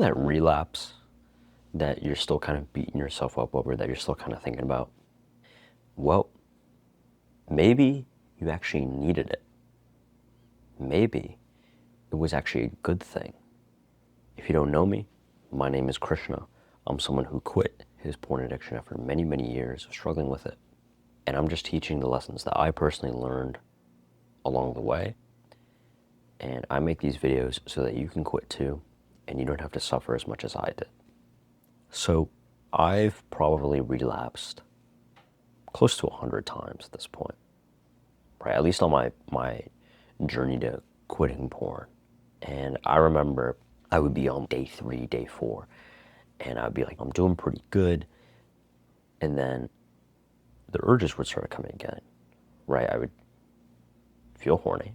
That relapse that you're still kind of beating yourself up over, that you're still kind of thinking about? Well, maybe you actually needed it. Maybe it was actually a good thing. If you don't know me, my name is Krishna. I'm someone who quit his porn addiction after many, many years of struggling with it. And I'm just teaching the lessons that I personally learned along the way. And I make these videos so that you can quit too, and you don't have to suffer as much as I did. So I've probably relapsed close to 100 times at this point, right? At least on my journey to quitting porn. And I remember I would be on day 3, day 4, and I'd be like, I'm doing pretty good. And then the urges would start coming again, right? I would feel horny.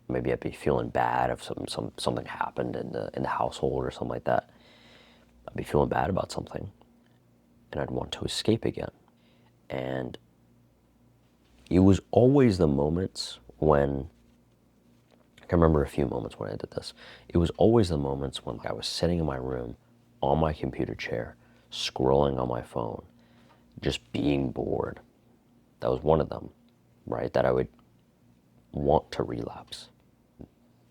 Maybe I'd be feeling bad if something happened in the household or something like that. I'd be feeling bad about something, and I'd want to escape again. And it was always the moments when, I can remember a few moments when I did this. It was always the moments when I was sitting in my room on my computer chair, scrolling on my phone, just being bored. That was one of them, right? That I would want to relapse.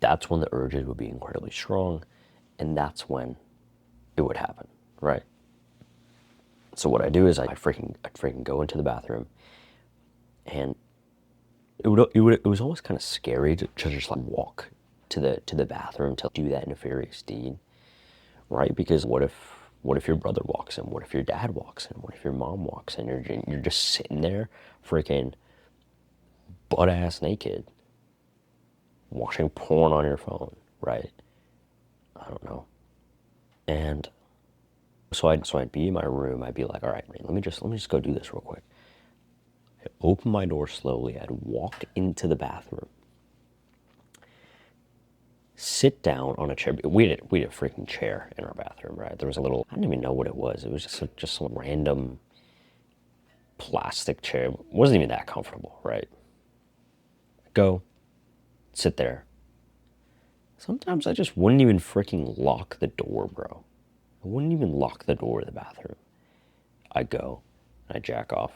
That's when the urges would be incredibly strong, and that's when it would happen, right? So what I do is I'd freaking go into the bathroom, and it was always kind of scary to just like walk to the bathroom to do that nefarious deed, right? Because what if your brother walks in? What if your dad walks in? What if your mom walks in? You're just sitting there, freaking butt ass naked, watching porn on your phone, right? I don't know. And so I'd be in my room. I'd be like, all right, let me just go do this real quick. I'd open my door slowly. I'd walk into the bathroom, sit down on a chair. We had a freaking chair in our bathroom, right? There was a little, I didn't even know what it was. It was just some random plastic chair. It wasn't even that comfortable, right? Go, sit there. Sometimes I just wouldn't even freaking lock the door, bro. I wouldn't even lock the door of the bathroom. I'd go, and I'd jack off,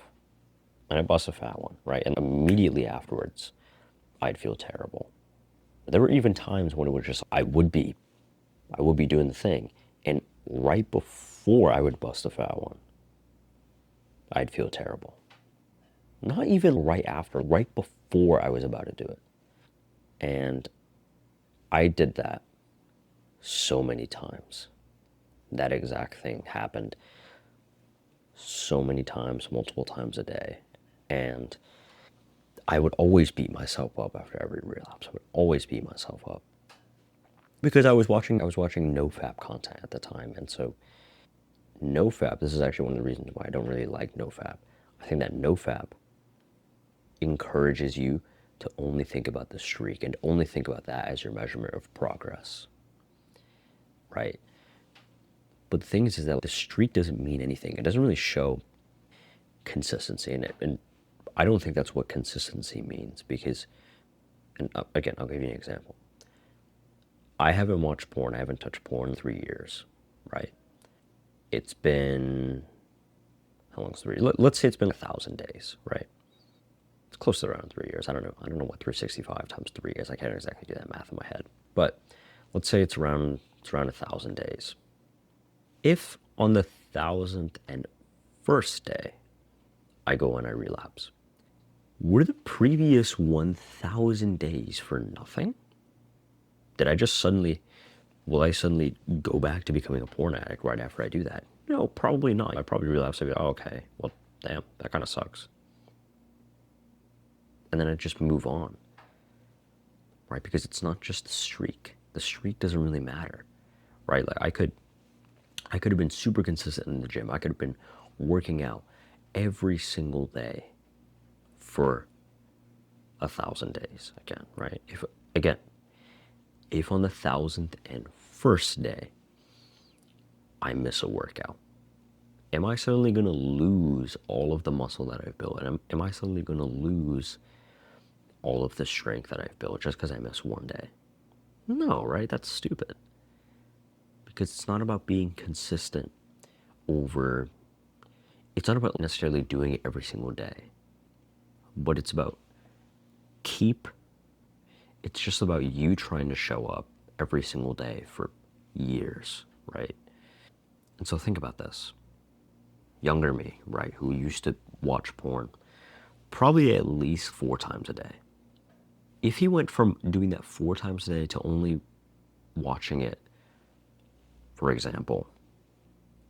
and I'd bust a fat one, right? And immediately afterwards, I'd feel terrible. There were even times when it was just, I would be doing the thing, and right before I would bust a fat one, I'd feel terrible. Not even right after, right before I was about to do it. And I did that so many times. That exact thing happened so many times, multiple times a day. And I would always beat myself up after every relapse. I would always beat myself up. Because I was watching NoFap content at the time. And so NoFap, this is actually one of the reasons why I don't really like NoFap. I think that NoFap encourages you to only think about the streak and only think about that as your measurement of progress, right? But the thing is that the streak doesn't mean anything. It doesn't really show consistency in it. And I don't think that's what consistency means because, and again, I'll give you an example. I haven't watched porn, I haven't touched porn in 3 years, right? It's been, how long is 3? Let's say it's been 1,000 days, right? It's close to around 3 years. I don't know what 365 times 3 is. I can't exactly do that math in my head. But let's say it's around 1,000 days. If on the 1,001st day I go and I relapse, were the previous 1,000 days for nothing? Did I just suddenly, will I suddenly go back to becoming a porn addict right after I do that? No, probably not. I probably relapse. I'd be like, oh, okay, well, damn, that kind of sucks. And then I just move on, right? Because it's not just the streak. The streak doesn't really matter, right? Like I could have been super consistent in the gym. I could have been working out every single day for 1,000 days again, right? If on the 1,001st day I miss a workout, am I suddenly going to lose all of the muscle that I've built? And am I suddenly going to lose all of the strength that I've built just because I miss one day? No, right? That's stupid. Because it's not about being consistent over, it's not about necessarily doing it every single day, but it's about keep, it's just about you trying to show up every single day for years, right? And so think about this. Younger me, right, who used to watch porn probably at least 4 times a day. If he went from doing that 4 times a day to only watching it, for example,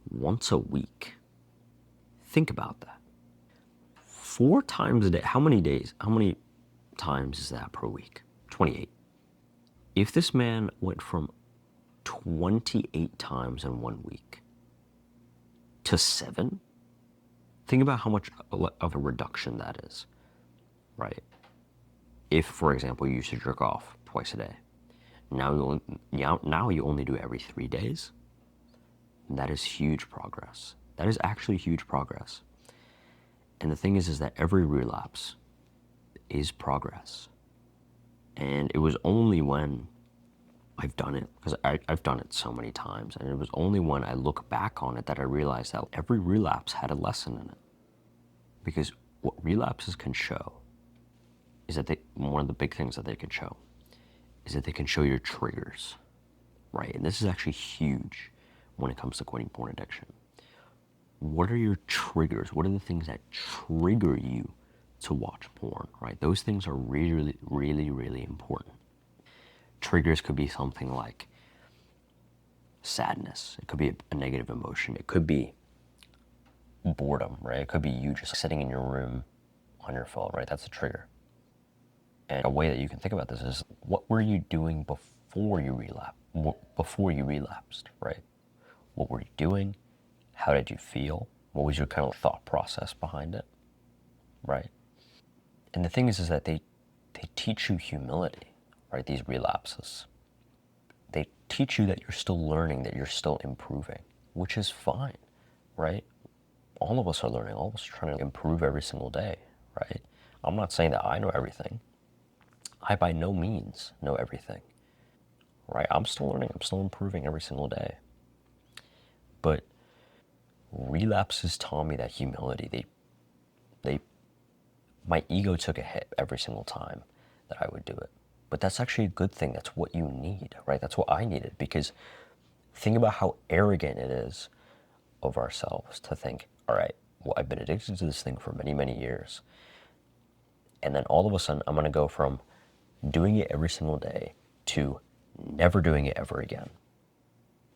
once a week, think about that. 4 times a day, how many days, how many times is that per week? 28. If this man went from 28 times in 1 week to 7, think about how much of a reduction that is, right? If, for example, you used to jerk off twice a day, now you only do it every 3 days. That is huge progress. That is actually huge progress. And the thing is that every relapse is progress. And it was only when I've done it, because I've done it so many times, and it was only when I look back on it that I realized that every relapse had a lesson in it. Because what relapses can show is that one of the big things that they can show is that they can show your triggers, right? And this is actually huge when it comes to quitting porn addiction. What are your triggers? What are the things that trigger you to watch porn, right? Those things are really, really, really important. Triggers could be something like sadness. It could be a negative emotion. It could be boredom, right? It could be you just sitting in your room on your phone, right? That's a trigger. And a way that you can think about this is, what were you doing before you relapsed, right? What were you doing? How did you feel? What was your kind of thought process behind it, right? And the thing is that they teach you humility, right? These relapses. They teach you that you're still learning, that you're still improving, which is fine, right? All of us are learning. All of us are trying to improve every single day, right? I'm not saying that I know everything. I by no means know everything, right? I'm still learning. I'm still improving every single day. But relapses taught me that humility. My ego took a hit every single time that I would do it. But that's actually a good thing. That's what you need, right? That's what I needed, because think about how arrogant it is of ourselves to think, all right, well, I've been addicted to this thing for many, many years. And then all of a sudden, I'm going to go from doing it every single day to never doing it ever again.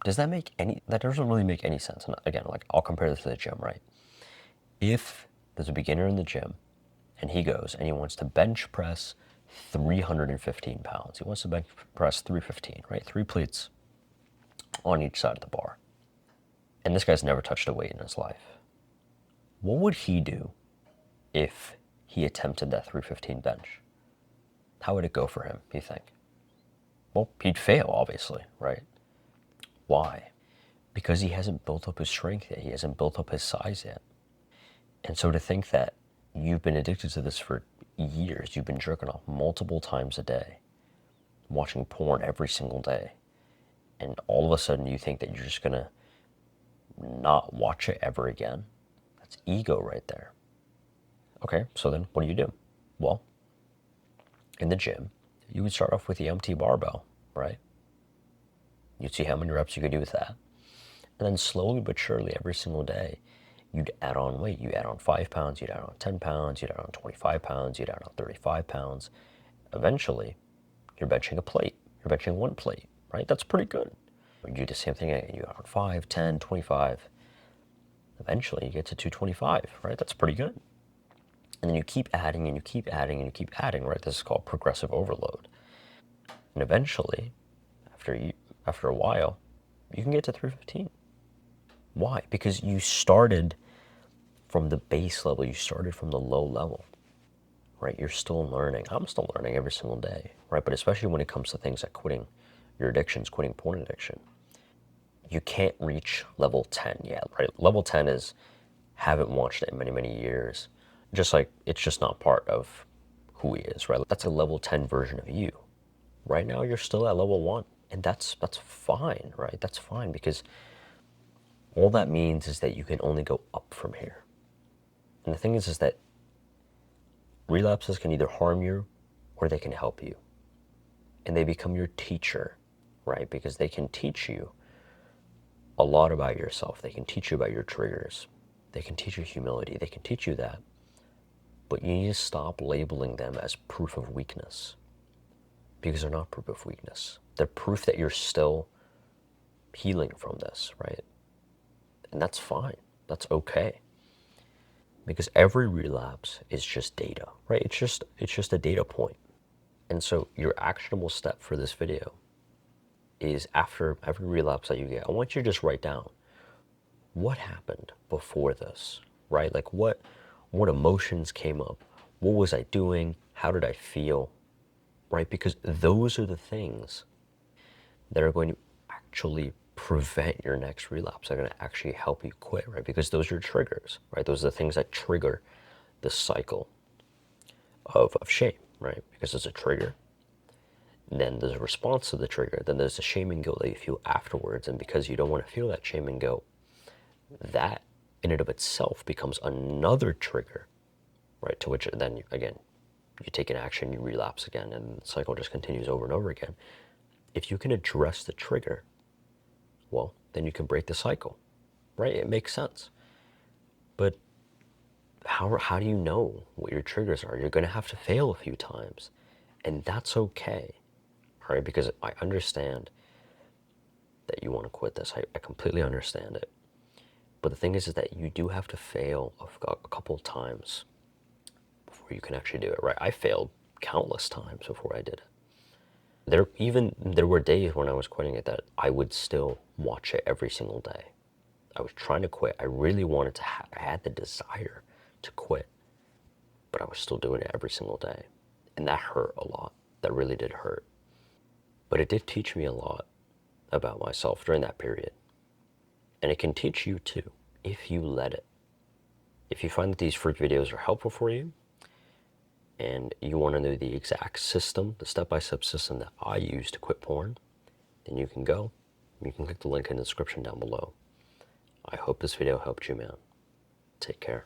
That doesn't really make any sense. And again, like, I'll compare this to the gym, right? If there's a beginner in the gym and he goes and he wants to bench press 315 pounds, he wants to bench press 315, right? 3 plates on each side of the bar. And this guy's never touched a weight in his life. What would he do if he attempted that 315 bench? How would it go for him, you think? Well, he'd fail, obviously, right? Why? Because he hasn't built up his strength yet. He hasn't built up his size yet. And so to think that you've been addicted to this for years, you've been jerking off multiple times a day, watching porn every single day, and all of a sudden you think that you're just going to not watch it ever again, that's ego right there. Okay, so then what do? Well, in the gym, you would start off with the empty barbell, right? You'd see how many reps you could do with that. And then slowly but surely, every single day, you'd add on weight. You add on 5 pounds, you'd add on 10 pounds, you'd add on 25 pounds, you'd add on 35 pounds. Eventually, you're benching a plate. You're benching 1 plate, right? That's pretty good. You do the same thing again. You add on 5, 10, 25. Eventually, you get to 225, right? That's pretty good. And then you keep adding and you keep adding and you keep adding, right? This is called progressive overload. And eventually, after a while, you can get to 315. Why? Because you started from the base level. You started from the low level, right? You're still learning. I'm still learning every single day, right? But especially when it comes to things like quitting your addictions, quitting porn addiction, you can't reach level 10 yet, right? Level 10 is, haven't watched it in many, many years. Just like, it's just not part of who he is, right? That's a level 10 version of you. Right now, you're still at level 1. And that's fine, right? That's fine, because all that means is that you can only go up from here. And the thing is that relapses can either harm you or they can help you. And they become your teacher, right? Because they can teach you a lot about yourself. They can teach you about your triggers. They can teach you humility. They can teach you that. But you need to stop labeling them as proof of weakness, because they're not proof of weakness. They're proof that you're still healing from this, right? And that's fine. That's okay. Because every relapse is just data, right? It's just a data point. And so your actionable step for this video is, after every relapse that you get, I want you to just write down what happened before this, right? Like what emotions came up? What was I doing? How did I feel? Right? Because those are the things that are going to actually prevent your next relapse. They're going to actually help you quit, right? Because those are triggers, right? Those are the things that trigger the cycle of shame, right? Because there's a trigger, then there's a response to the trigger, then there's the shame and guilt that you feel afterwards. And because you don't want to feel that shame and guilt, that in and of itself becomes another trigger, right? To which then, again, you take an action, you relapse again, and the cycle just continues over and over again. If you can address the trigger, well, then you can break the cycle, right? It makes sense. But how do you know what your triggers are? You're going to have to fail a few times, and that's okay, right? Because I understand that you want to quit this. I completely understand it. But the thing is that you do have to fail a couple of times before you can actually do it, right? I failed countless times before I did it. There were days when I was quitting it that I would still watch it every single day. I was trying to quit. I really wanted to. I had the desire to quit, but I was still doing it every single day, and that hurt a lot. That really did hurt. But it did teach me a lot about myself during that period, and it can teach you too if you let it. If you find that these free videos are helpful for you, and you want to know the exact system, the step-by-step system that I use to quit porn, then you can go. You can click the link in the description down below. I hope this video helped you, man. Take care.